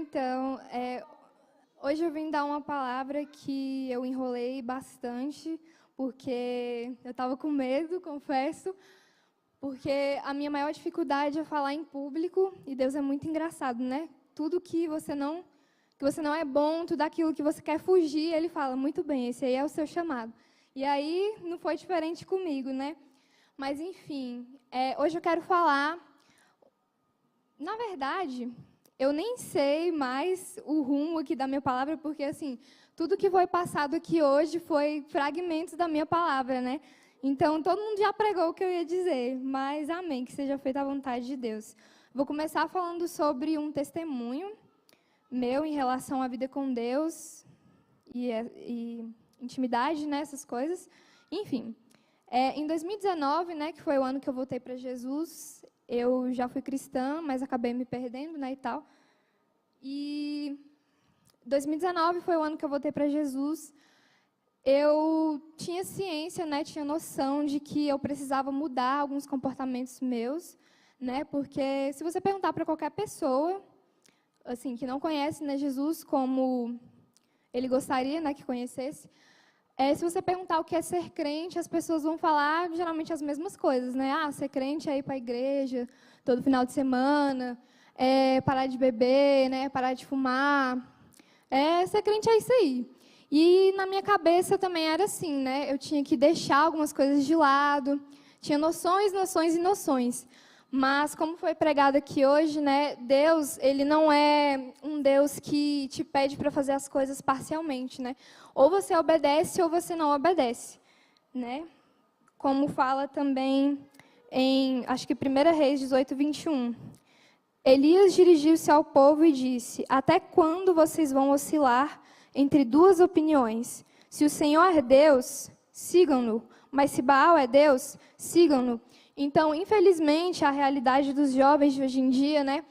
Então, hoje eu vim dar uma palavra que eu enrolei bastante, porque eu estava com medo, confesso, porque a minha maior dificuldade é falar em público, e Deus é muito engraçado, né? Tudo que você não é bom, tudo aquilo que você quer fugir, Ele fala, muito bem, esse aí é o seu chamado. E aí, não foi diferente comigo, né? Mas, enfim, hoje eu quero falar... Na verdade, eu nem sei mais o rumo aqui da minha palavra, porque, assim, tudo que foi passado aqui hoje foi fragmentos da minha palavra, né? Então, todo mundo já pregou o que eu ia dizer, mas amém, que seja feita a vontade de Deus. Vou começar falando sobre um testemunho meu em relação à vida com Deus e intimidade, né, essas coisas. Enfim, em 2019, né, que foi o ano que eu voltei para Jesus, eu já fui cristã, mas acabei me perdendo, né, e tal. E 2019 foi o ano que eu voltei para Jesus. Eu tinha ciência, né, tinha noção de que eu precisava mudar alguns comportamentos meus, né, porque se você perguntar para qualquer pessoa, assim, que não conhece, né, Jesus como ele gostaria, né, que conhecesse, se você perguntar o que é ser crente, as pessoas vão falar geralmente as mesmas coisas, né? Ah, ser crente é ir para a igreja todo final de semana, parar de beber, né? Parar de fumar. Ser crente é isso aí. E na minha cabeça também era assim, né? Eu tinha que deixar algumas coisas de lado, tinha noções e noções. Mas, como foi pregado aqui hoje, né, Deus, ele não é um Deus que te pede para fazer as coisas parcialmente, né? Ou você obedece ou você não obedece, né? Como fala também em, acho que 1 Reis 18, 21. Elias dirigiu-se ao povo e disse, até quando vocês vão oscilar entre duas opiniões? Se o Senhor é Deus, sigam-no, mas se Baal é Deus, sigam-no. Então, infelizmente, a realidade dos jovens de hoje em dia, né,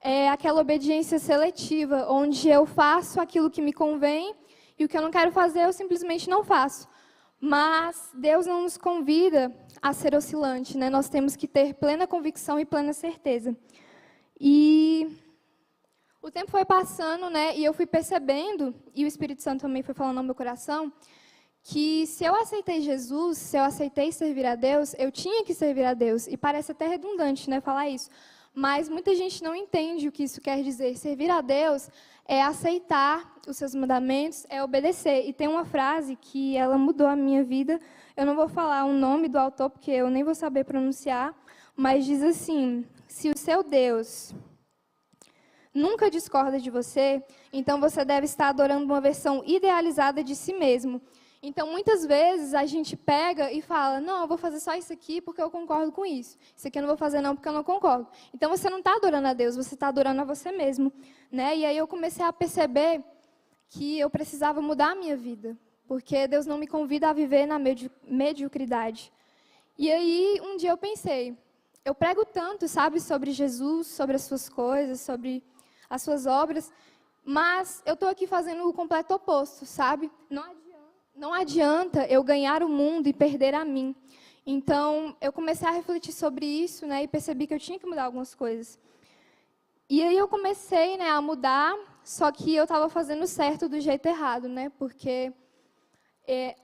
é aquela obediência seletiva, onde eu faço aquilo que me convém e o que eu não quero fazer, eu simplesmente não faço. Mas Deus não nos convida a ser oscilante, né? Nós temos que ter plena convicção e plena certeza. E o tempo foi passando, né, e eu fui percebendo, e o Espírito Santo também foi falando no meu coração, que se eu aceitei Jesus, se eu aceitei servir a Deus, eu tinha que servir a Deus. E parece até redundante, né, falar isso. Mas muita gente não entende o que isso quer dizer. Servir a Deus é aceitar os seus mandamentos, é obedecer. E tem uma frase que ela mudou a minha vida. Eu não vou falar o nome do autor, porque eu nem vou saber pronunciar. Mas diz assim, se o seu Deus nunca discorda de você, então você deve estar adorando uma versão idealizada de si mesmo. Então, muitas vezes, a gente pega e fala, não, eu vou fazer só isso aqui porque eu concordo com isso. Isso aqui eu não vou fazer não porque eu não concordo. Então, você não está adorando a Deus, você está adorando a você mesmo, né? E aí eu comecei a perceber que eu precisava mudar a minha vida, porque Deus não me convida a viver na mediocridade. E aí, um dia eu pensei, eu prego tanto, sabe, sobre Jesus, sobre as suas coisas, sobre as suas obras, mas eu estou aqui fazendo o completo oposto, sabe? Não adianta eu ganhar o mundo e perder a mim. Então, eu comecei a refletir sobre isso, né, e percebi que eu tinha que mudar algumas coisas. E aí eu comecei, né, a mudar, só que eu estava fazendo certo do jeito errado, né, porque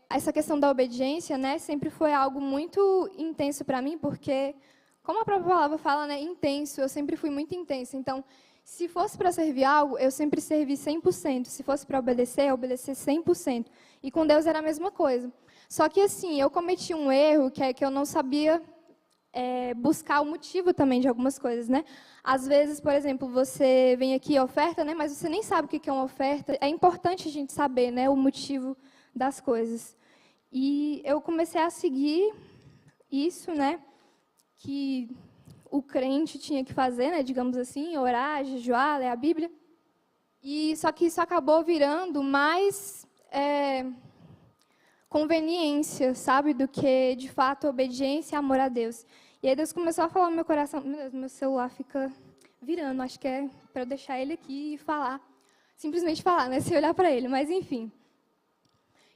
essa questão da obediência, né, sempre foi algo muito intenso para mim, porque, como a própria palavra fala, né, intenso, eu sempre fui muito intensa. Então, se fosse para servir algo, eu sempre servi 100%. Se fosse para obedecer, eu obedecer 100%. E com Deus era a mesma coisa. Só que, assim, eu cometi um erro, que é que eu não sabia buscar o motivo também de algumas coisas, né? Às vezes, por exemplo, você vem aqui e oferta, né? Mas você nem sabe o que é uma oferta. É importante a gente saber, né, o motivo das coisas. E eu comecei a seguir isso, né? Que o crente tinha que fazer, né, digamos assim, orar, jejuar, ler a Bíblia. E só que isso acabou virando mais conveniência, sabe, do que, de fato, obediência e amor a Deus. E aí Deus começou a falar no meu coração, meu Deus, meu celular fica virando, acho que é para eu deixar ele aqui e falar, simplesmente falar, né, sem olhar para ele, mas enfim.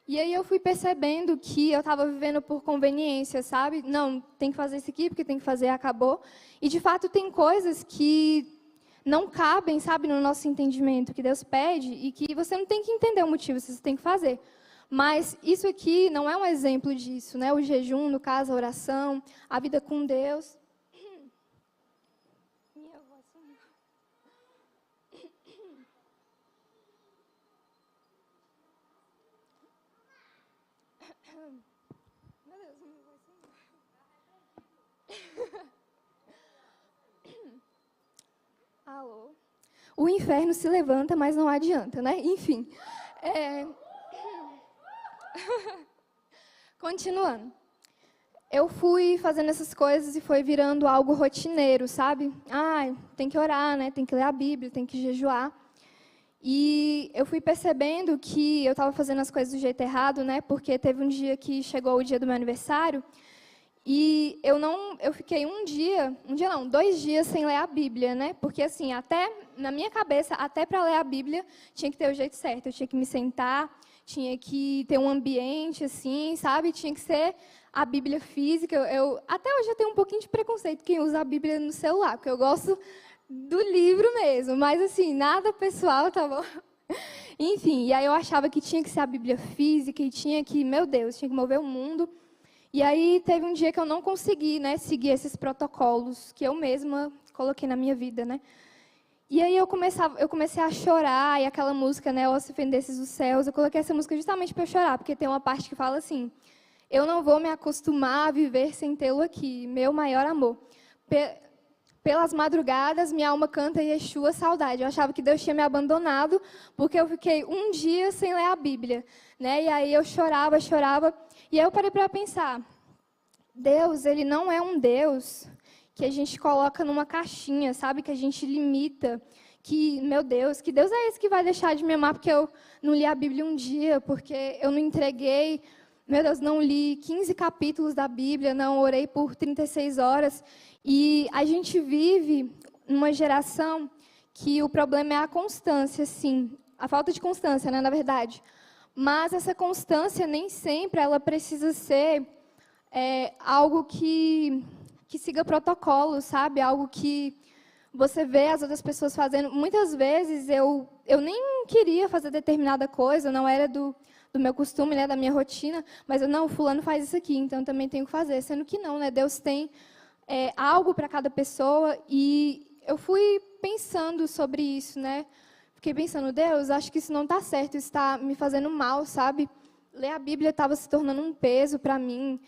E aí eu fui percebendo que eu estava vivendo por conveniência, sabe? Não, tem que fazer isso aqui, porque tem que fazer, acabou. E, de fato, tem coisas que não cabem, sabe, no nosso entendimento, que Deus pede, e que você não tem que entender o motivo, você tem que fazer. Mas isso aqui não é um exemplo disso, né? O jejum, no caso, a oração, a vida com Deus. Alô? O inferno se levanta, mas não adianta, né? Enfim. Continuando. Eu fui fazendo essas coisas e foi virando algo rotineiro, sabe? Tem que orar, né? Tem que ler a Bíblia, tem que jejuar. E eu fui percebendo que eu estava fazendo as coisas do jeito errado, né? Porque teve um dia que chegou o dia do meu aniversário e eu fiquei 2 dias sem ler a Bíblia, né? Porque assim, até na minha cabeça, até para ler a Bíblia, tinha que ter o jeito certo. Eu tinha que me sentar, tinha que ter um ambiente assim, sabe? Tinha que ser a Bíblia física. Até hoje eu tenho um pouquinho de preconceito quem usa a Bíblia no celular, porque eu gosto do livro mesmo, mas assim, nada pessoal, tá bom? Enfim, e aí eu achava que tinha que ser a Bíblia física e tinha que, meu Deus, tinha que mover o mundo. E aí teve um dia que eu não consegui, né, seguir esses protocolos que eu mesma coloquei na minha vida, né? E aí eu comecei a chorar, e aquela música, né, Ó se fendesses os céus, eu coloquei essa música justamente para eu chorar, porque tem uma parte que fala assim: eu não vou me acostumar a viver sem tê-lo aqui, meu maior amor. Pelas madrugadas, minha alma canta Yeshua saudade. Eu achava que Deus tinha me abandonado, porque eu fiquei 1 dia sem ler a Bíblia, né? E aí eu chorava. E aí eu parei para pensar, Deus, Ele não é um Deus que a gente coloca numa caixinha, sabe? Que a gente limita. Meu Deus, que Deus é esse que vai deixar de me amar porque eu não li a Bíblia um dia, porque eu não entreguei, meu Deus, não li 15 capítulos da Bíblia, não orei por 36 horas. E a gente vive numa geração que o problema é a constância, sim. A falta de constância, né, na verdade. Mas essa constância nem sempre ela precisa ser algo que siga protocolo, sabe? Algo que você vê as outras pessoas fazendo. Muitas vezes eu nem queria fazer determinada coisa, não era do meu costume, né, da minha rotina, mas fulano faz isso aqui, então eu também tenho que fazer. Sendo que não, né? Deus tem algo para cada pessoa, e eu fui pensando sobre isso, né? Fiquei pensando, Deus, acho que isso não está certo, isso está me fazendo mal, sabe? Ler a Bíblia estava se tornando um peso para mim,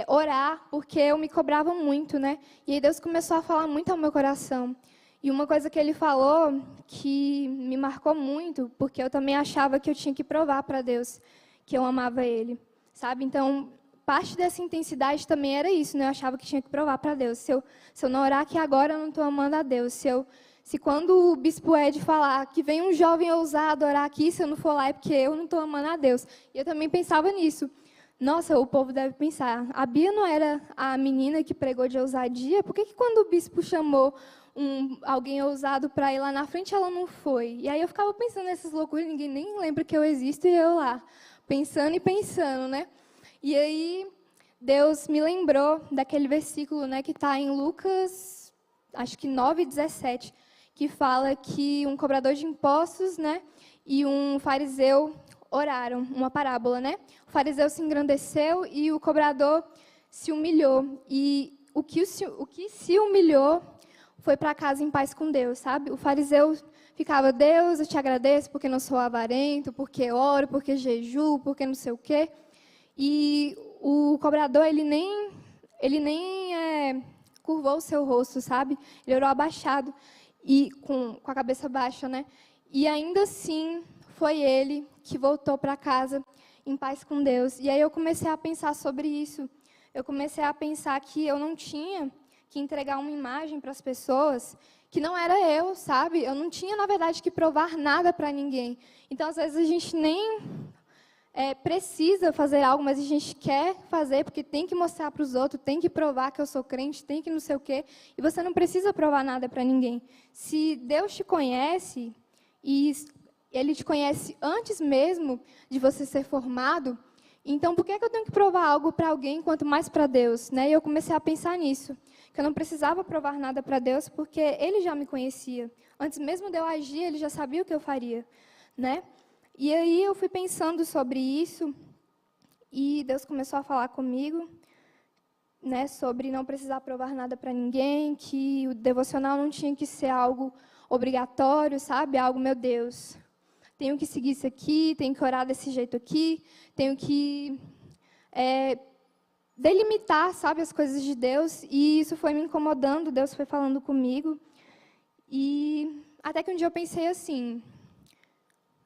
orar, porque eu me cobrava muito, né? E aí Deus começou a falar muito ao meu coração. E uma coisa que Ele falou que me marcou muito, porque eu também achava que eu tinha que provar para Deus que eu amava Ele, sabe? Então, parte dessa intensidade também era isso, né? Eu achava que tinha que provar para Deus. Se eu não orar aqui agora, eu não estou amando a Deus. Se quando o bispo Ed falar que vem um jovem ousado orar aqui, se eu não for lá é porque eu não estou amando a Deus. E eu também pensava nisso. Nossa, o povo deve pensar, a Bia não era a menina que pregou de ousadia? Por que quando o bispo chamou alguém ousado para ir lá na frente, ela não foi? E aí eu ficava pensando nessas loucuras, ninguém nem lembra que eu existo, e eu lá, pensando e pensando, né? E aí, Deus me lembrou daquele versículo, né, que está em Lucas, acho que 9:17, que fala que um cobrador de impostos, né, e um fariseu oraram, uma parábola, né? O fariseu se engrandeceu e o cobrador se humilhou. E o que se humilhou foi para casa em paz com Deus, sabe? O fariseu ficava, Deus, eu te agradeço porque não sou avarento, porque oro, porque jejuo, porque não sei o quê. E o cobrador, ele nem curvou o seu rosto, sabe? Ele orou abaixado, e com a cabeça baixa, né? E ainda assim, foi ele que voltou para casa em paz com Deus. E aí eu comecei a pensar sobre isso. Eu comecei a pensar que eu não tinha que entregar uma imagem para as pessoas que não era eu, sabe? Eu não tinha, na verdade, que provar nada para ninguém. Então, às vezes, a gente nem precisa fazer algo, mas a gente quer fazer porque tem que mostrar para os outros, tem que provar que eu sou crente, tem que não sei o quê. E você não precisa provar nada para ninguém. Se Deus te conhece, e Ele te conhece antes mesmo de você ser formado, então por que eu tenho que provar algo para alguém, quanto mais para Deus? Né? E eu comecei a pensar nisso. que eu não precisava provar nada para Deus, porque Ele já me conhecia. Antes mesmo de eu agir, Ele já sabia o que eu faria, né? E aí eu fui pensando sobre isso, e Deus começou a falar comigo, né, sobre não precisar provar nada para ninguém, que o devocional não tinha que ser algo obrigatório, sabe? Algo, meu Deus, tenho que seguir isso aqui, tenho que orar desse jeito aqui, tenho que delimitar, sabe, as coisas de Deus. E isso foi me incomodando, Deus foi falando comigo. E até que um dia eu pensei assim,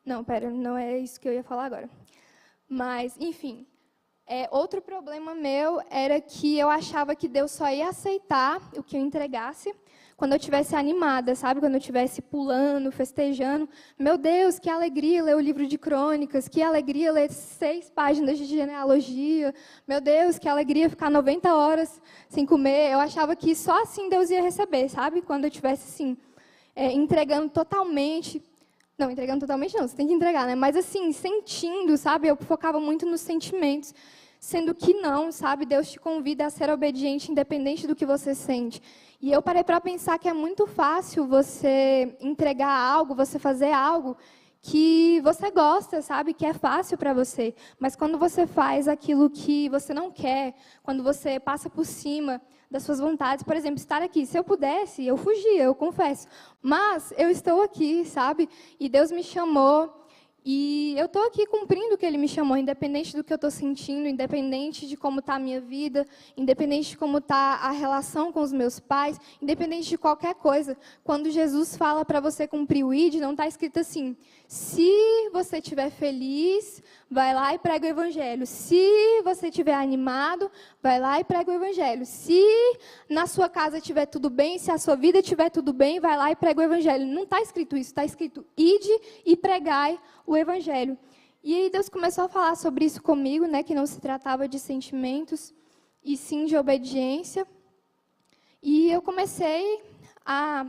não é isso que eu ia falar agora. Mas, enfim, outro problema meu era que eu achava que Deus só ia aceitar o que eu entregasse quando eu estivesse animada, sabe? Quando eu estivesse pulando, festejando. Meu Deus, que alegria ler o livro de crônicas, que alegria ler 6 páginas de genealogia. Meu Deus, que alegria ficar 90 horas sem comer. Eu achava que só assim Deus ia receber, sabe? Quando eu estivesse assim, entregando totalmente. Não, entregando totalmente não, você tem que entregar, né? Mas assim, sentindo, sabe? Eu focava muito nos sentimentos. Sendo que não, sabe? Deus te convida a ser obediente, independente do que você sente. E eu parei para pensar que é muito fácil você entregar algo, você fazer algo que você gosta, sabe? Que é fácil para você. Mas quando você faz aquilo que você não quer, quando você passa por cima das suas vontades, por exemplo, estar aqui. Se eu pudesse, eu fugia, eu confesso. Mas eu estou aqui, sabe? E Deus me chamou. E eu estou aqui cumprindo o que Ele me chamou, independente do que eu estou sentindo, independente de como está a minha vida, independente de como está a relação com os meus pais, independente de qualquer coisa. Quando Jesus fala para você cumprir o ID, não está escrito assim, se você estiver feliz, vai lá e prega o Evangelho. Se você estiver animado, vai lá e prega o Evangelho. Se na sua casa estiver tudo bem, se a sua vida estiver tudo bem, vai lá e prega o Evangelho. Não está escrito isso, está escrito ide e pregai o Evangelho. E aí Deus começou a falar sobre isso comigo, né, que não se tratava de sentimentos, e sim de obediência. E eu comecei a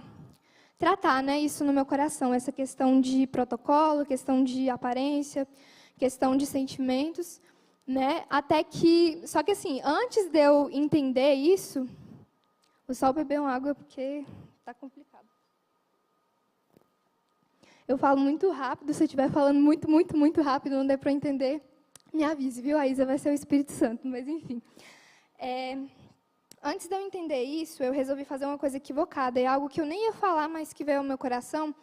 tratar, né, isso no meu coração, essa questão de protocolo, questão de aparência, questão de sentimentos, né, até que... Só que assim, antes de eu entender isso, vou só beber uma água porque está complicado. Eu falo muito rápido, se eu estiver falando muito rápido, não der para entender, me avise, viu? A Isa vai ser o Espírito Santo, mas enfim. Antes de eu entender isso, eu resolvi fazer uma coisa equivocada, é algo que eu nem ia falar, mas que veio ao meu coração.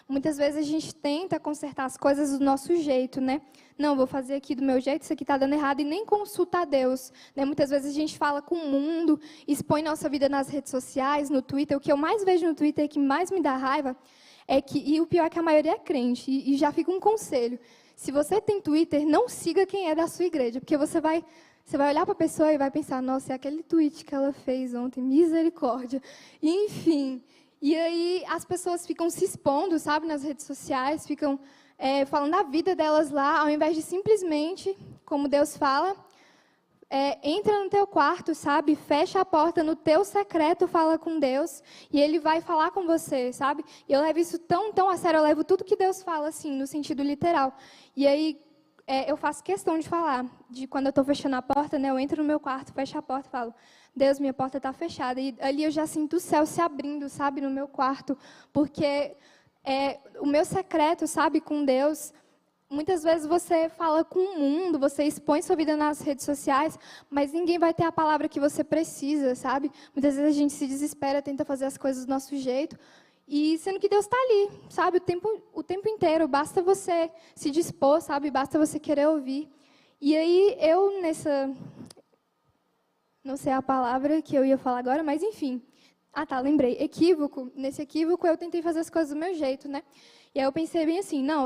Muitas vezes a gente tenta consertar as coisas do nosso jeito, né? Não, vou fazer aqui do meu jeito, isso aqui está dando errado, e nem consulta a Deus, né? Muitas vezes a gente fala com o mundo, expõe nossa vida nas redes sociais, no Twitter. O que eu mais vejo no Twitter, que mais me dá raiva, e o pior é que a maioria é crente, e já fica um conselho. Se você tem Twitter, não siga quem é da sua igreja, porque você vai olhar para a pessoa e vai pensar, nossa, é aquele tweet que ela fez ontem, misericórdia. Enfim, e aí as pessoas ficam se expondo, sabe, nas redes sociais, ficam falando da vida delas lá, ao invés de simplesmente, como Deus fala, entra no teu quarto, sabe? Fecha a porta no teu secreto, fala com Deus, e Ele vai falar com você, sabe? E eu levo isso tão a sério, eu levo tudo que Deus fala, assim, no sentido literal. E aí, eu faço questão de falar, de quando eu estou fechando a porta, né? Eu entro no meu quarto, fecho a porta e falo, Deus, minha porta está fechada. E ali eu já sinto o céu se abrindo, sabe? No meu quarto, porque o meu secreto, sabe? Com Deus... Muitas vezes você fala com o mundo, você expõe sua vida nas redes sociais, mas ninguém vai ter a palavra que você precisa, sabe? Muitas vezes a gente se desespera, tenta fazer as coisas do nosso jeito, e sendo que Deus está ali, sabe? O tempo inteiro, basta você se dispor, sabe? Basta você querer ouvir. E aí, eu não sei a palavra que eu ia falar agora, mas enfim. Lembrei. Equívoco. Nesse equívoco, eu tentei fazer as coisas do meu jeito, né? E aí eu pensei bem assim, não,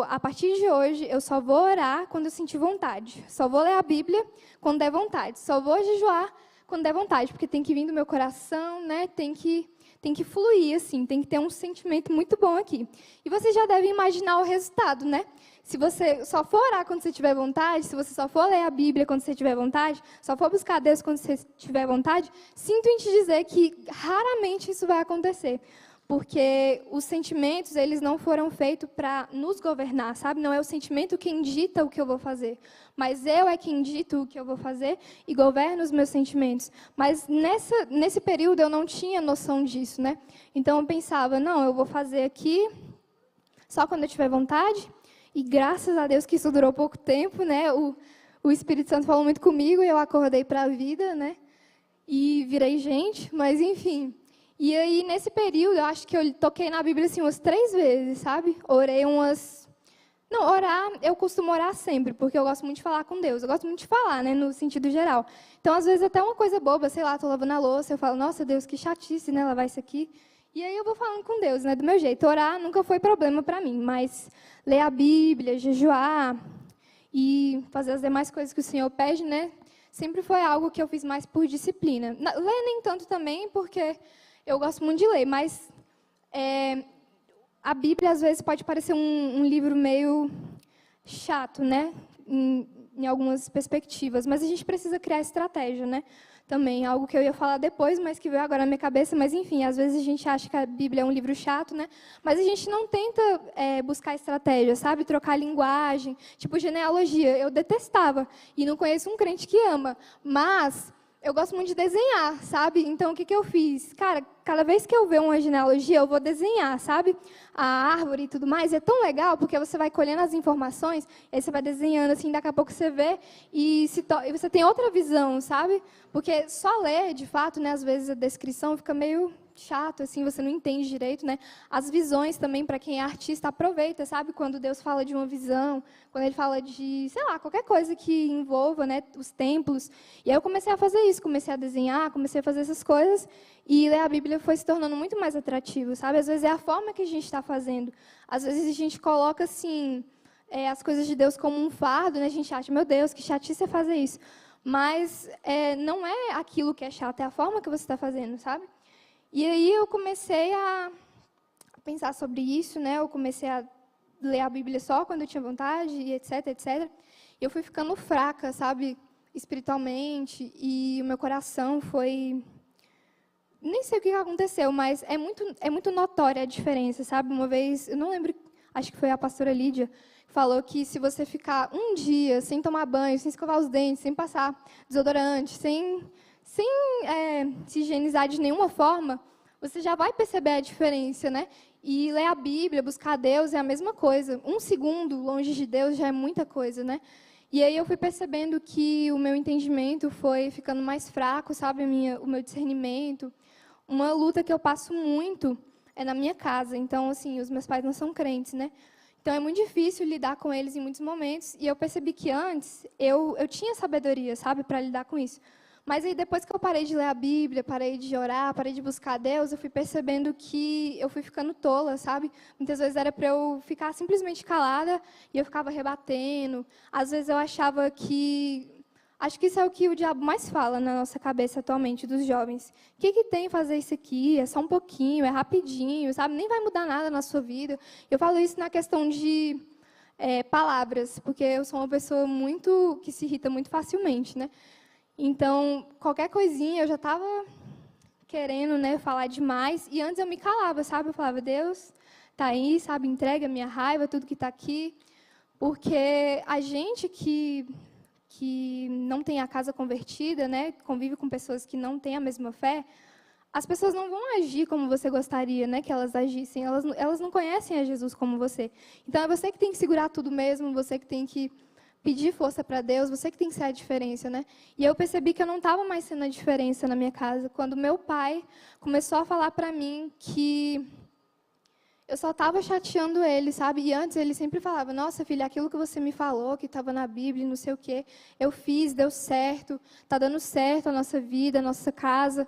a partir de hoje, eu só vou orar quando eu sentir vontade. Só vou ler a Bíblia quando der vontade. Só vou jejuar quando der vontade, porque tem que vir do meu coração, né? Tem que fluir, assim, tem que ter um sentimento muito bom aqui. E você já deve imaginar o resultado, né? Se você só for orar quando você tiver vontade, se você só for ler a Bíblia quando você tiver vontade, só for buscar Deus quando você tiver vontade, sinto em te dizer que raramente isso vai acontecer. porque os sentimentos, eles não foram feitos para nos governar, sabe? Não é o sentimento quem dita o que eu vou fazer, mas eu é quem dito o que eu vou fazer e governo os meus sentimentos. Mas nesse período eu não tinha noção disso, né? Então eu pensava, não, eu vou fazer aqui só quando eu tiver vontade, e graças a Deus que isso durou pouco tempo, né? O Espírito Santo falou muito comigo e eu acordei para a vida, né? E virei gente, mas enfim. E aí, nesse período, eu acho que eu toquei na Bíblia assim, umas 3 vezes, sabe? Orei umas... Não, orar, eu costumo orar sempre, porque eu gosto muito de falar com Deus. Eu gosto muito de falar, né, no sentido geral. Então, às vezes, até uma coisa boba, sei lá, estou lavando a louça, eu falo, nossa, Deus, que chatice, né, lavar isso aqui. E aí eu vou falando com Deus, né, do meu jeito. Orar nunca foi problema para mim, mas ler a Bíblia, jejuar e fazer as demais coisas que o Senhor pede, né, sempre foi algo que eu fiz mais por disciplina. Ler nem tanto também, porque eu gosto muito de ler, mas a Bíblia, às vezes, pode parecer um livro meio chato, né? Em algumas perspectivas, mas a gente precisa criar estratégia, né? Também, algo que eu ia falar depois, mas que veio agora na minha cabeça, mas, enfim, às vezes a gente acha que a Bíblia é um livro chato, né? Mas a gente não tenta buscar estratégia, sabe? Trocar linguagem, tipo genealogia. Eu detestava, e não conheço um crente que ama, mas eu gosto muito de desenhar, sabe? Então, o que eu fiz? Cara, cada vez que eu ver uma genealogia, eu vou desenhar, sabe? A árvore e tudo mais. É tão legal, porque você vai colhendo as informações, aí você vai desenhando, assim, daqui a pouco você vê e você tem outra visão, sabe? Porque só ler, de fato, né, às vezes a descrição fica meio chato, assim, você não entende direito, né? As visões também, para quem é artista, aproveita, sabe? Quando Deus fala de uma visão, quando Ele fala de, sei lá, qualquer coisa que envolva, né, os templos. E aí eu comecei a fazer isso, comecei a desenhar, comecei a fazer essas coisas, e ler a Bíblia foi se tornando muito mais atrativo, sabe? Às vezes é a forma que a gente está fazendo. Às vezes a gente coloca, assim, as coisas de Deus como um fardo, né? A gente acha, meu Deus, que chatice é fazer isso. Mas não é aquilo que é chato, é a forma que você está fazendo, sabe? E aí eu comecei a pensar sobre isso, né? Eu comecei a ler a Bíblia só quando eu tinha vontade, e etc, etc. E eu fui ficando fraca, sabe, espiritualmente, e o meu coração foi... Nem sei o que aconteceu, mas é muito notória a diferença, sabe? Uma vez, eu não lembro, acho que foi a pastora Lídia, que falou que se você ficar um dia sem tomar banho, sem escovar os dentes, sem passar desodorante, sem se higienizar de nenhuma forma, você já vai perceber a diferença, né? E ler a Bíblia, buscar Deus é a mesma coisa. 1 segundo longe de Deus já é muita coisa, né? E aí eu fui percebendo que o meu entendimento foi ficando mais fraco, sabe? O meu discernimento. Uma luta que eu passo muito é na minha casa. Então, assim, os meus pais não são crentes, né? Então, é muito difícil lidar com eles em muitos momentos. E eu percebi que antes eu tinha sabedoria, sabe, para lidar com isso. Mas aí, depois que eu parei de ler a Bíblia, parei de orar, parei de buscar Deus, eu fui percebendo que eu fui ficando tola, sabe? Muitas vezes era para eu ficar simplesmente calada e eu ficava rebatendo. Às vezes eu achava que... Acho que isso é o que o diabo mais fala na nossa cabeça atualmente, dos jovens. O que tem fazer isso aqui? É só um pouquinho, é rapidinho, sabe? Nem vai mudar nada na sua vida. Eu falo isso na questão de palavras, porque eu sou uma pessoa que se irrita muito facilmente, né? Então, qualquer coisinha eu já estava querendo, né, falar demais. E antes eu me calava, sabe? Eu falava, Deus, está aí, sabe? Entrega a minha raiva, tudo que está aqui. Porque a gente que não tem a casa convertida, né, convive com pessoas que não têm a mesma fé, as pessoas não vão agir como você gostaria, né, que elas agissem. Elas não conhecem a Jesus como você. Então, é você que tem que segurar tudo mesmo, você que tem que pedir força para Deus, você que tem que ser a diferença, né? E eu percebi que eu não estava mais sendo a diferença na minha casa, quando meu pai começou a falar para mim que eu só estava chateando ele, sabe? E antes ele sempre falava, nossa, filha, aquilo que você me falou, que estava na Bíblia, não sei o quê, eu fiz, deu certo, está dando certo a nossa vida, a nossa casa,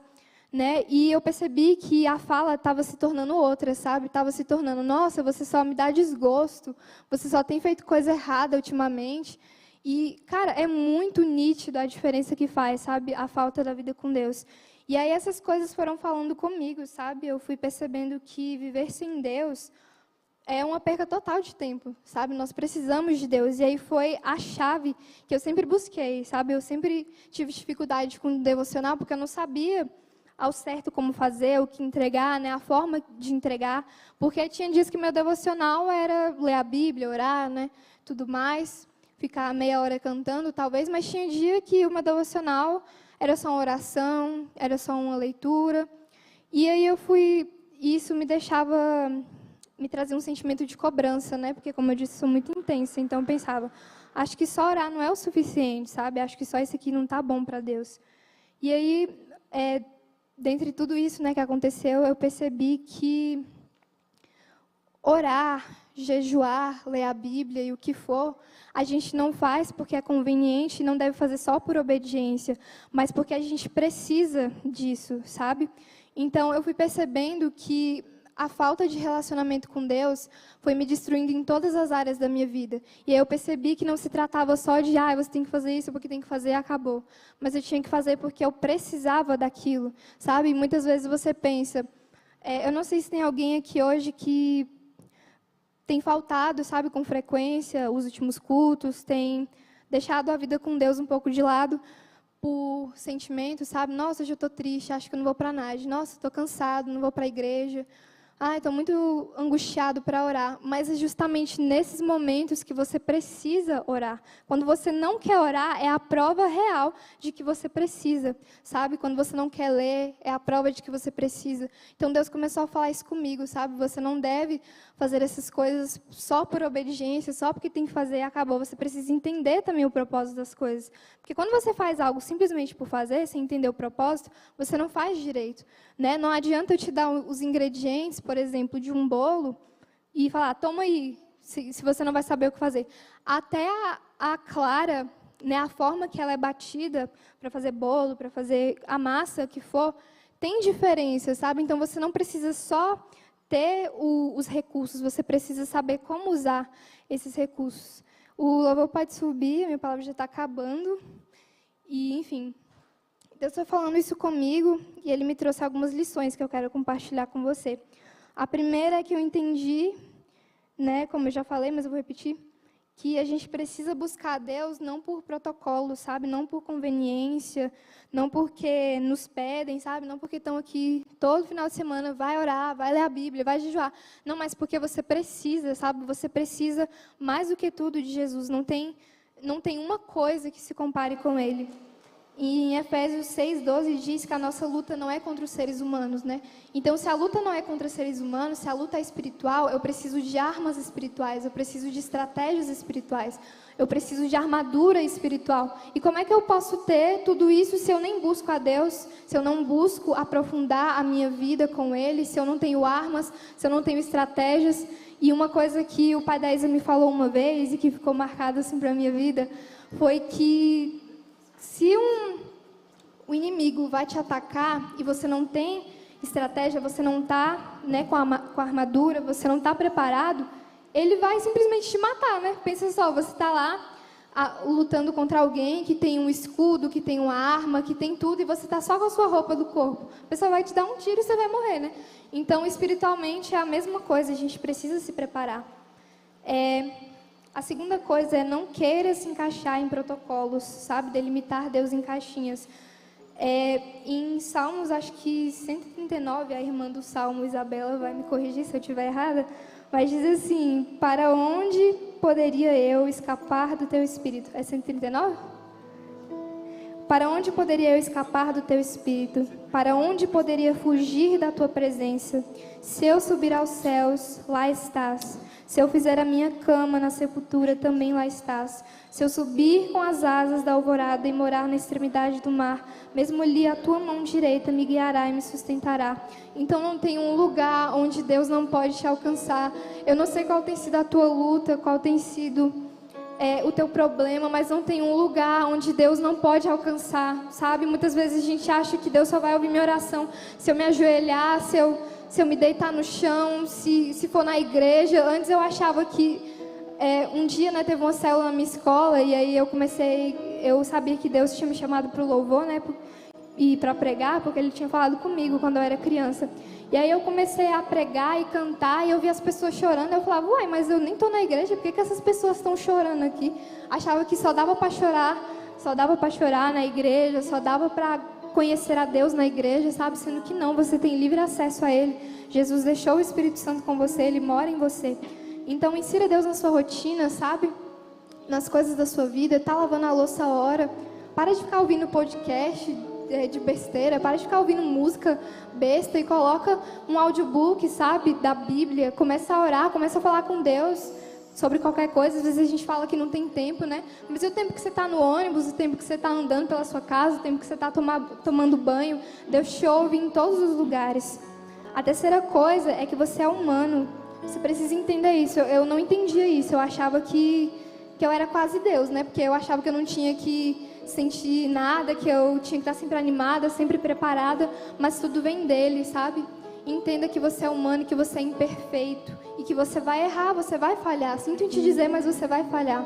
né? E eu percebi que a fala estava se tornando outra, sabe? Estava se tornando, nossa, você só me dá desgosto, você só tem feito coisa errada ultimamente. E, cara, é muito nítido a diferença que faz, sabe? A falta da vida com Deus. E aí essas coisas foram falando comigo, sabe? Eu fui percebendo que viver sem Deus é uma perca total de tempo, sabe? Nós precisamos de Deus. E aí foi a chave que eu sempre busquei, sabe? Eu sempre tive dificuldade com o devocional, porque eu não sabia ao certo como fazer, o que entregar, né, a forma de entregar, porque tinha dias que meu devocional era ler a Bíblia, orar, né, tudo mais, ficar meia hora cantando, talvez, mas tinha dia que o meu devocional era só uma oração, era só uma leitura. E aí isso me trazia um sentimento de cobrança, né? Porque, como eu disse, sou muito intensa, então eu pensava, acho que só orar não é o suficiente, sabe? Acho que só isso aqui não está bom para Deus. E aí, dentre tudo isso, né, que aconteceu, eu percebi que orar, jejuar, ler a Bíblia e o que for, a gente não faz porque é conveniente e não deve fazer só por obediência, mas porque a gente precisa disso, sabe? Então, eu fui percebendo que a falta de relacionamento com Deus foi me destruindo em todas as áreas da minha vida. E aí eu percebi que não se tratava só de, você tem que fazer isso porque tem que fazer e acabou. Mas eu tinha que fazer porque eu precisava daquilo, sabe? E muitas vezes você pensa, eu não sei se tem alguém aqui hoje que tem faltado, sabe, com frequência, os últimos cultos, tem deixado a vida com Deus um pouco de lado por sentimento, sabe? Nossa, hoje eu estou triste, acho que eu não vou para nada. Nossa, estou cansado, não vou para a igreja. Estou muito angustiado para orar. Mas é justamente nesses momentos que você precisa orar. Quando você não quer orar, é a prova real de que você precisa, sabe? Quando você não quer ler, é a prova de que você precisa. Então, Deus começou a falar isso comigo, sabe? Você não deve fazer essas coisas só por obediência, só porque tem que fazer e acabou. Você precisa entender também o propósito das coisas. Porque quando você faz algo simplesmente por fazer, sem entender o propósito, você não faz direito, né? Não adianta eu te dar os ingredientes, por exemplo, de um bolo e falar, toma aí, se você não vai saber o que fazer. Até a clara, né, a forma que ela é batida para fazer bolo, para fazer a massa que for, tem diferença, sabe? Então, você não precisa só ter os recursos, você precisa saber como usar esses recursos. O louvor pode subir, a minha palavra já está acabando. E, enfim, Deus está falando isso comigo e Ele me trouxe algumas lições que eu quero compartilhar com você. A primeira é que eu entendi, né, como eu já falei, mas eu vou repetir, que a gente precisa buscar a Deus não por protocolo, sabe? Não por conveniência, não porque nos pedem, sabe? Não porque estão aqui todo final de semana, vai orar, vai ler a Bíblia, vai jejuar. Não, mas porque você precisa, sabe? Você precisa mais do que tudo de Jesus. Não tem uma coisa que se compare com Ele. E em Efésios 6:12 diz que a nossa luta não é contra os seres humanos, né? Então, se a luta não é contra seres humanos, se a luta é espiritual, eu preciso de armas espirituais, eu preciso de estratégias espirituais, eu preciso de armadura espiritual. E como é que eu posso ter tudo isso se eu nem busco a Deus, se eu não busco aprofundar a minha vida com Ele, se eu não tenho armas, se eu não tenho estratégias? E uma coisa que o pai da Isa me falou uma vez e que ficou marcada assim para a minha vida, foi que se o inimigo vai te atacar e você não tem estratégia, você não está, né, com a armadura, você não está preparado, ele vai simplesmente te matar, né? Pensa só, você está lá lutando contra alguém que tem um escudo, que tem uma arma, que tem tudo, e você está só com a sua roupa do corpo. A pessoa vai te dar um tiro e você vai morrer, né? Então, espiritualmente, é a mesma coisa, a gente precisa se preparar. A segunda coisa é não queira se encaixar em protocolos, sabe? Delimitar Deus em caixinhas. Em Salmos, acho que 139, a irmã do Salmo, Isabela, vai me corrigir se eu estiver errada, mas diz assim, para onde poderia eu escapar do teu espírito? É 139? Para onde poderia eu escapar do teu espírito? Para onde poderia fugir da tua presença? Se eu subir aos céus, lá estás. Se eu fizer a minha cama na sepultura, também lá estás. Se eu subir com as asas da alvorada e morar na extremidade do mar, mesmo ali a tua mão direita me guiará e me sustentará. Então não tem um lugar onde Deus não pode te alcançar. Eu não sei qual tem sido a tua luta, qual tem sido o teu problema, mas não tem um lugar onde Deus não pode alcançar, sabe? Muitas vezes a gente acha que Deus só vai ouvir minha oração se eu me ajoelhar, se eu me deitar no chão, se for na igreja. Antes eu achava que um dia, né, teve uma célula na minha escola e aí eu sabia que Deus tinha me chamado para o louvor, né, e para pregar, porque Ele tinha falado comigo quando eu era criança. E aí eu comecei a pregar e cantar e eu vi as pessoas chorando. Eu falava, uai, mas eu nem estou na igreja, por que essas pessoas estão chorando aqui? Achava que só dava para chorar na igreja, só dava para conhecer a Deus na igreja, sabe? Sendo que não, você tem livre acesso a Ele. Jesus deixou o Espírito Santo com você, Ele mora em você. Então, insira Deus na sua rotina, sabe? Nas coisas da sua vida. Tá lavando a louça, ora. Para de ficar ouvindo podcast de besteira. Para de ficar ouvindo música besta e coloca um audiobook, sabe? Da Bíblia. Começa a orar, começa a falar com Deus sobre qualquer coisa. Às vezes a gente fala que não tem tempo, né? Mas o tempo que você está no ônibus, o tempo que você está andando pela sua casa, o tempo que você está tomando banho, Deus te ouve em todos os lugares. A terceira coisa é que você é humano. Você precisa entender isso. Eu não entendia isso. Eu achava que eu era quase Deus, né? Porque eu achava que eu não tinha que sentir nada, que eu tinha que estar sempre animada, sempre preparada. Mas tudo vem dele, sabe? Entenda que você é humano, que você é imperfeito e que você vai errar, você vai falhar. Sinto em te dizer, mas você vai falhar.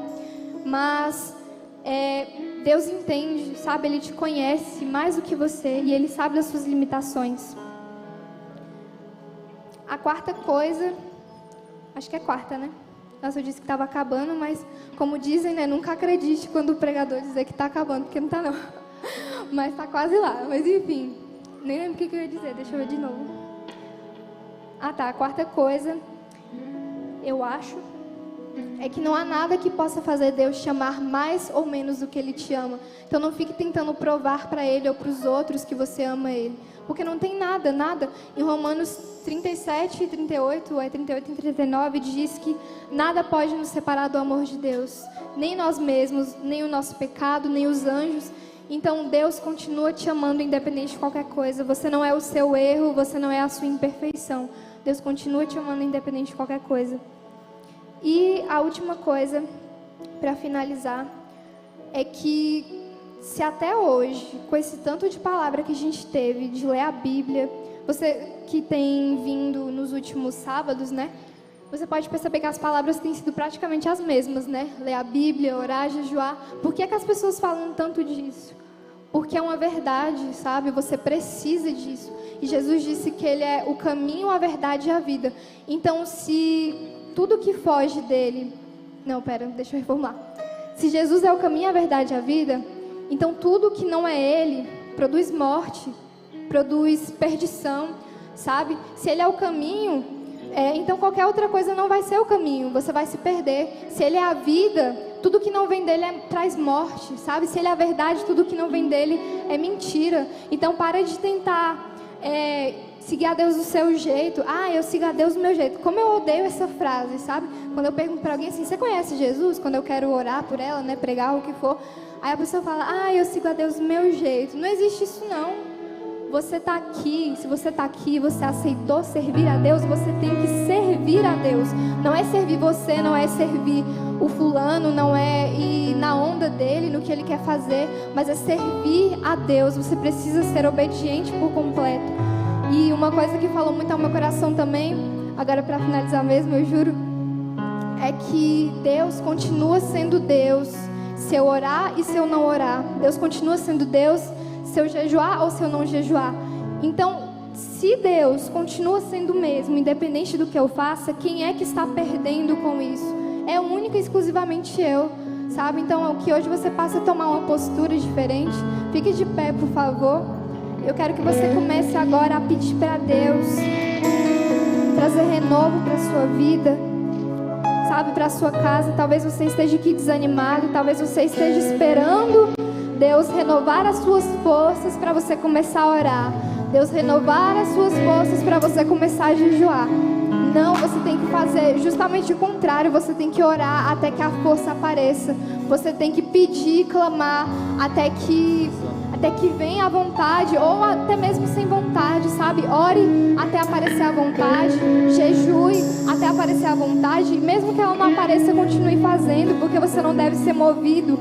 Mas Deus entende, sabe? Ele te conhece mais do que você e Ele sabe das suas limitações. A quarta coisa, acho que é quarta, né? Nossa, eu disse que estava acabando, mas como dizem, né? Nunca acredite quando o pregador dizer que está acabando, porque não está não. Mas está quase lá. Mas enfim, nem lembro o que eu ia dizer, deixa eu ver de novo. Ah tá, a quarta coisa, eu acho, é que não há nada que possa fazer Deus te amar mais ou menos do que Ele te ama. Então não fique tentando provar para Ele ou para os outros que você ama Ele. Porque não tem nada, nada. Em Romanos 37 e 38, 38 e 39, diz que nada pode nos separar do amor de Deus. Nem nós mesmos, nem o nosso pecado, nem os anjos. Então Deus continua te amando independente de qualquer coisa. Você não é o seu erro, você não é a sua imperfeição. Deus continua te amando independente de qualquer coisa. E a última coisa, para finalizar, é que se até hoje, com esse tanto de palavra que a gente teve, de ler a Bíblia, você que tem vindo nos últimos sábados, né? Você pode perceber que as palavras têm sido praticamente as mesmas, né? Ler a Bíblia, orar, jejuar. Por que é que as pessoas falam tanto disso? Porque é uma verdade, sabe? Você precisa disso. E Jesus disse que Ele é o caminho, a verdade e a vida. Então, se tudo que foge dele... Não, pera, deixa eu reformular. Se Jesus é o caminho, a verdade e a vida, então tudo que não é Ele produz morte, produz perdição, sabe? Se Ele é o caminho, então qualquer outra coisa não vai ser o caminho, você vai se perder. Se Ele é a vida, tudo que não vem dele traz morte, sabe? Se Ele é a verdade, tudo que não vem dele é mentira. Então para de tentar seguir a Deus do seu jeito. Eu sigo a Deus do meu jeito. Como eu odeio essa frase, sabe? Quando eu pergunto para alguém assim, você conhece Jesus? Quando eu quero orar por ela, né? Pregar o que for. Aí a pessoa fala, eu sigo a Deus do meu jeito. Não existe isso não. Você está aqui, se você está aqui, você aceitou servir a Deus, você tem que servir a Deus. Não é servir você, não é servir o fulano, não é ir na onda dele, no que ele quer fazer, mas é servir a Deus. Você precisa ser obediente por completo. E uma coisa que falou muito ao meu coração também, agora para finalizar mesmo, eu juro, é que Deus continua sendo Deus se eu orar e se eu não orar. Deus continua sendo Deus se eu jejuar ou se eu não jejuar. Então, se Deus continua sendo o mesmo, independente do que eu faça, quem é que está perdendo com isso? É única e exclusivamente eu, sabe? Então, que hoje você passe a tomar uma postura diferente. Fique de pé, por favor. Eu quero que você comece agora a pedir para Deus trazer renovo para a sua vida, sabe, para a sua casa. Talvez você esteja aqui desanimado, talvez você esteja esperando Deus renovar as suas forças para você começar a orar. Deus renovar as suas forças para você começar a jejuar. Não, você tem que fazer justamente o contrário. Você tem que orar até que a força apareça. Você tem que pedir, clamar até que venha a vontade, ou até mesmo sem vontade, sabe? Ore até aparecer a vontade, jejue até aparecer a vontade, e mesmo que ela não apareça, continue fazendo, porque você não deve ser movido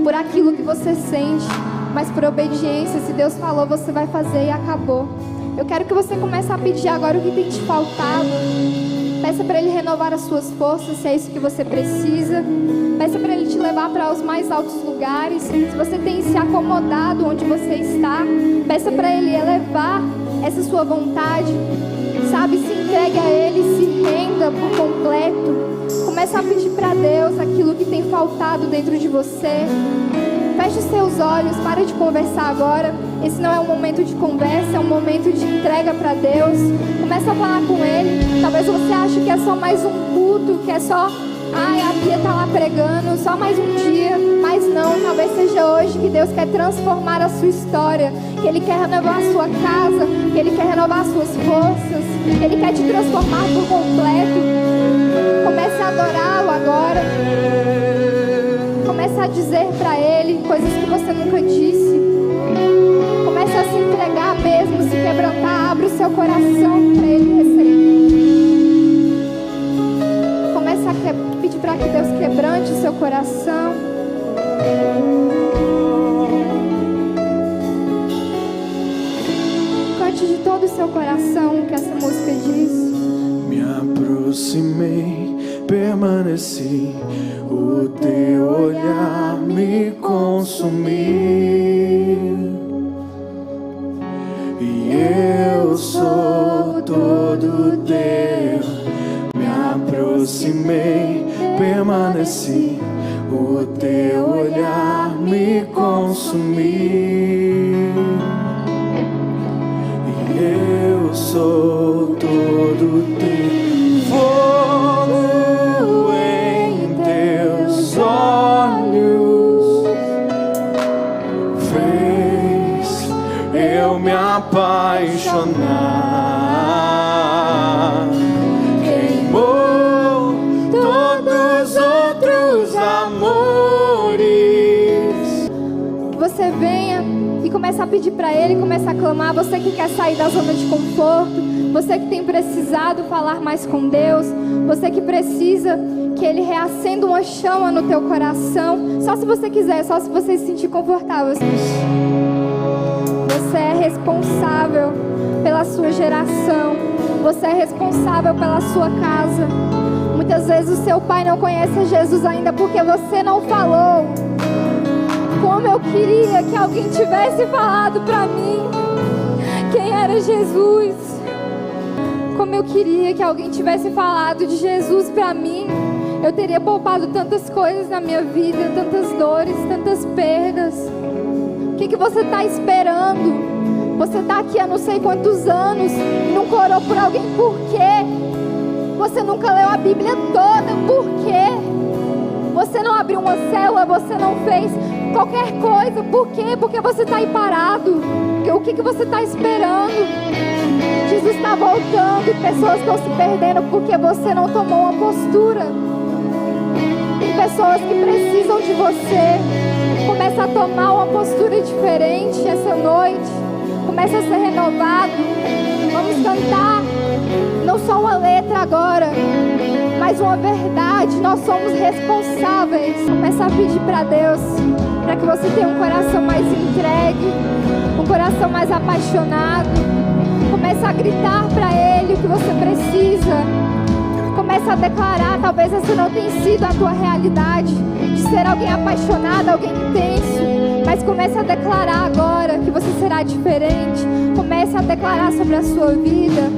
por aquilo que você sente, mas por obediência. Se Deus falou, você vai fazer e acabou. Eu quero que você comece a pedir agora o que tem te faltado. Peça para Ele renovar as suas forças, se é isso que você precisa. Peça para Ele te levar para os mais altos lugares. Se você tem se acomodado onde você está, peça para Ele elevar essa sua vontade. Sabe, se entregue a Ele, se renda por completo. Comece a pedir para Deus aquilo que tem faltado dentro de você. Feche os seus olhos, para de conversar agora. Esse não é um momento de conversa, é um momento de entrega para Deus. Começa a falar com Ele. Talvez você ache que é só mais um culto, que é só... Ai, a Bia tá lá pregando, só mais um dia. Mas não, talvez seja hoje que Deus quer transformar a sua história, que Ele quer renovar a sua casa, que Ele quer renovar as suas forças, que Ele quer te transformar por completo. Comece a adorá-lo agora. Comece a dizer para Ele coisas que você nunca disse. Comece a se entregar mesmo, se quebrantar. Abre o seu coração para Ele receber. Comece a pedir para que Deus quebrante o seu coração. Cante de todo o seu coração o que essa música diz. Me aproximei, permaneci, o teu olhar me consumiu, e eu sou todo teu. Me aproximei, permaneci, o teu olhar me consumiu, e eu sou todo teu. Fogo em teus olhos fez eu me apaixonar. Queimou todos os outros amores. Você venha e comece a pedir para Ele, comece a clamar. Você que quer sair da zona de conforto, você que tem precisado falar mais com Deus, você que precisa que Ele reacenda uma chama no teu coração, só se você quiser, só se você se sentir confortável. Você é responsável pela sua geração, você é responsável pela sua casa. Muitas vezes o seu pai não conhece Jesus ainda porque você não falou. Como eu queria que alguém tivesse falado para mim quem era Jesus. Como eu queria que alguém tivesse falado de Jesus para mim. Eu teria poupado tantas coisas na minha vida, tantas dores, tantas perdas. O que você está esperando? Você está aqui há não sei quantos anos e nunca orou por alguém. Por quê? Você nunca leu a Bíblia toda. Por quê? Você não abriu uma célula, você não fez qualquer coisa. Por quê? Porque você está aí parado. O que você está esperando? Jesus está voltando e pessoas estão se perdendo porque você não tomou uma postura. Tem pessoas que precisam de você. Começa a tomar uma postura diferente essa noite. Começa a ser renovado. Vamos cantar não só uma letra agora, mas uma verdade. Nós somos responsáveis. Começa a pedir para Deus, para que você tenha um coração mais entregue, um coração mais apaixonado. Começa a gritar para Ele o que você precisa. Começa a declarar. Talvez essa não tenha sido a tua realidade, de ser alguém apaixonado, alguém intenso. Mas comece a declarar agora que você será diferente. Comece a declarar sobre a sua vida.